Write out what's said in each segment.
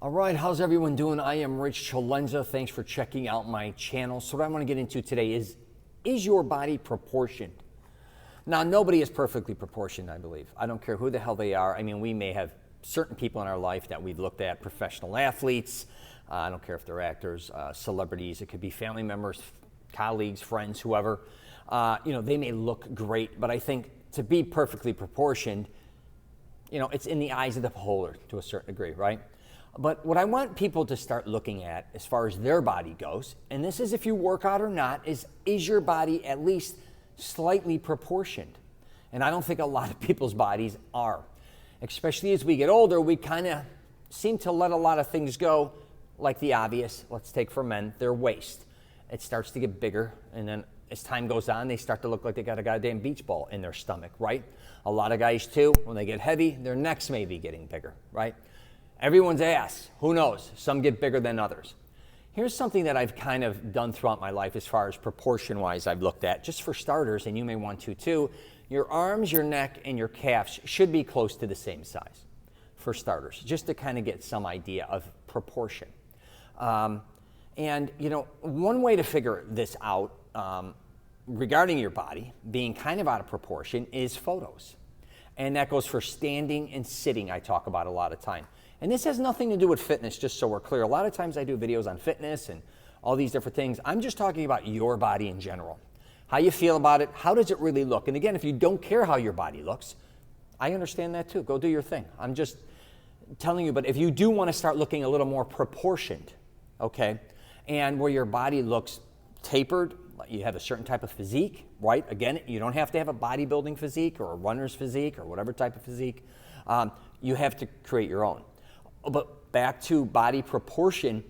All right, how's everyone doing? I am Rich Celenza. Thanks for checking out my channel. So what I want to get into today is your body proportioned? Now, nobody is perfectly proportioned, I believe. I don't care who the hell they are. I mean, we may have certain people in our life that we've looked at, professional athletes. I don't care if they're actors, celebrities. It could be family members, colleagues, friends, whoever. They may look great, but I think to be perfectly proportioned, it's in the eyes of the beholder to a certain degree, right? But what I want people to start looking at as far as their body goes, and this is if you work out or not, is your body at least slightly proportioned? And I don't think a lot of people's bodies are. Especially as we get older, we kind of seem to let a lot of things go, like the obvious. Let's take for men, their waist. It starts to get bigger, and then as time goes on, they start to look like they got a goddamn beach ball in their stomach, right? A lot of guys too, when they get heavy, their necks may be getting bigger, right? Everyone's ass, who knows? Some get bigger than others. Here's something that I've kind of done throughout my life as far as proportion-wise I've looked at, just for starters, and you may want to too. Your arms, your neck, and your calves should be close to the same size, for starters, just to kind of get some idea of proportion. One way to figure this out regarding your body being kind of out of proportion is photos. And that goes for standing and sitting, I talk about a lot of time. And this has nothing to do with fitness, just so we're clear. A lot of times I do videos on fitness and all these different things. I'm just talking about your body in general. How you feel about it, how does it really look? And again, if you don't care how your body looks, I understand that too. Go do your thing. I'm just telling you, but if you do want to start looking a little more proportioned, okay, and where your body looks tapered, you have a certain type of physique, right? Again, you don't have to have a bodybuilding physique or a runner's physique or whatever type of physique. You have to create your own. But back to body proportion,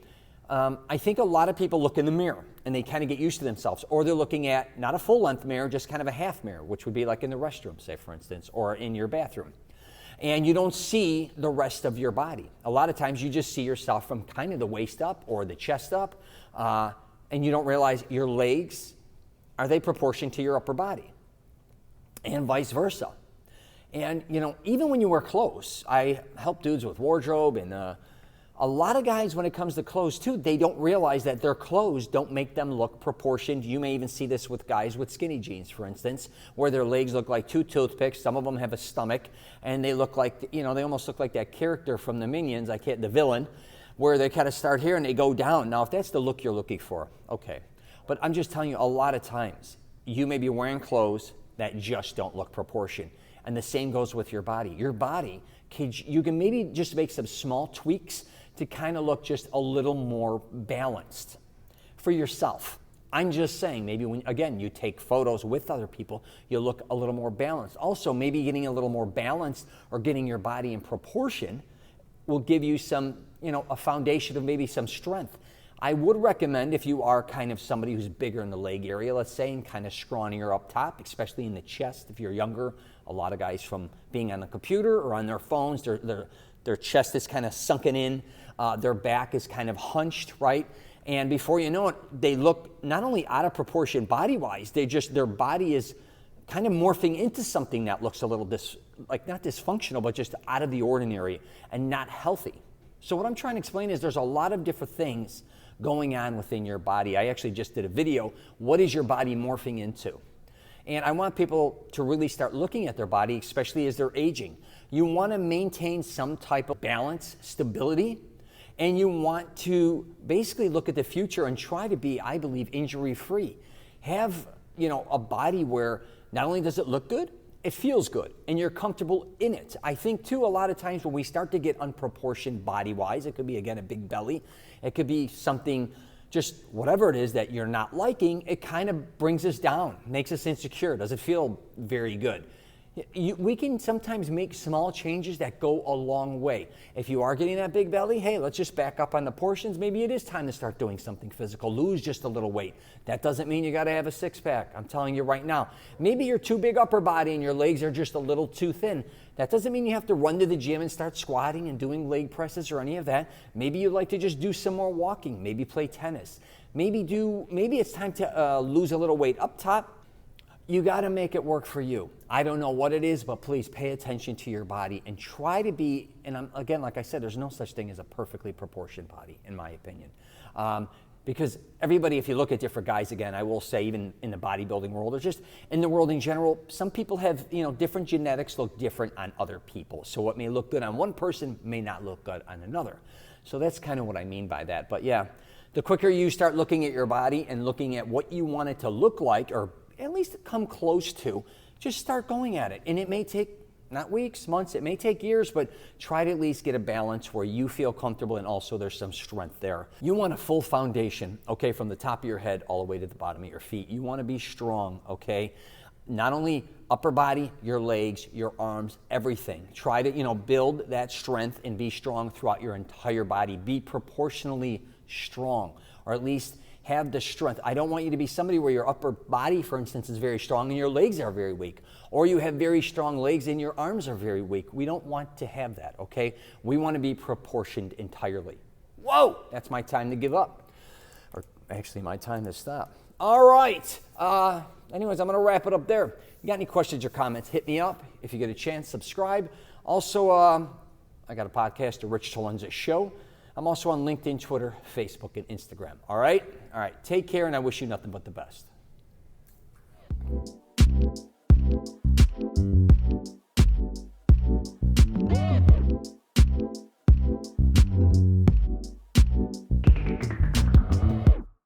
I think a lot of people look in the mirror and they kind of get used to themselves, or they're looking at not a full-length mirror, just kind of a half mirror, which would be like in the restroom, say for instance, or in your bathroom. And you don't see the rest of your body. A lot of times you just see yourself from kind of the waist up or the chest up, and you don't realize your legs, are they proportioned to your upper body? And vice versa. And, even when you wear clothes, I help dudes with wardrobe, and a lot of guys, when it comes to clothes too, they don't realize that their clothes don't make them look proportioned. You may even see this with guys with skinny jeans, for instance, where their legs look like two toothpicks. Some of them have a stomach, and they look like, they almost look like that character from the Minions, the villain, where they kind of start here and they go down. Now, if that's the look you're looking for, okay. But I'm just telling you, a lot of times, you may be wearing clothes that just don't look proportioned. And the same goes with your body. Your body, you can maybe just make some small tweaks to kind of look just a little more balanced for yourself. I'm just saying, maybe when, again, you take photos with other people, you'll look a little more balanced. Also, maybe getting a little more balanced or getting your body in proportion will give you some, a foundation of maybe some strength. I would recommend, if you are kind of somebody who's bigger in the leg area, let's say, and kind of scrawnier up top, especially in the chest if you're younger. A lot of guys from being on the computer or on their phones, their chest is kind of sunken in, their back is kind of hunched, right? And before you know it, they look not only out of proportion body-wise, their body is kind of morphing into something that looks a little not dysfunctional, but just out of the ordinary and not healthy. So what I'm trying to explain is there's a lot of different things going on within your body. I actually just did a video, what is your body morphing into? And I want people to really start looking at their body, especially as they're aging. You want to maintain some type of balance, stability, and you want to basically look at the future and try to be, I believe, injury-free. Have, a body where not only does it look good, it feels good, and you're comfortable in it. I think, too, a lot of times when we start to get unproportioned body-wise, it could be, again, a big belly. It could be something, just whatever it is that you're not liking, it kind of brings us down, makes us insecure. Does it feel very good? We can sometimes make small changes that go a long way. If you are getting that big belly, hey, let's just back up on the portions. Maybe it is time to start doing something physical. Lose just a little weight. That doesn't mean you got to have a six-pack. I'm telling you right now. Maybe you're too big upper body and your legs are just a little too thin. That doesn't mean you have to run to the gym and start squatting and doing leg presses or any of that. Maybe you'd like to just do some more walking. Maybe play tennis. Maybe it's time to lose a little weight up top. You got to make it work for you. I don't know what it is, but please pay attention to your body and try to be, and again, like I said, there's no such thing as a perfectly proportioned body, in my opinion. Because everybody, if you look at different guys, again, I will say, even in the bodybuilding world or just in the world in general, some people have, different genetics look different on other people. So what may look good on one person may not look good on another. So that's kind of what I mean by that. But yeah, the quicker you start looking at your body and looking at what you want it to look like, or at least come close to, just start going at it. And it may take, not weeks, months, it may take years, but try to at least get a balance where you feel comfortable and also there's some strength there. You want a full foundation, okay, from the top of your head all the way to the bottom of your feet. You want to be strong, okay? Not only upper body, your legs, your arms, everything. Try to, build that strength and be strong throughout your entire body. Be proportionally strong, or at least have the strength. I don't want you to be somebody where your upper body, for instance, is very strong and your legs are very weak, or you have very strong legs and your arms are very weak. We don't want to have that, okay? We want to be proportioned entirely. Whoa, that's my time to give up, or actually my time to stop. All right. Anyways, I'm going to wrap it up there. You got any questions or comments, hit me up. If you get a chance, subscribe. Also, I got a podcast, The Rich Celenza Show. I'm also on LinkedIn, Twitter, Facebook, and Instagram. All right? All right. Take care, and I wish you nothing but the best.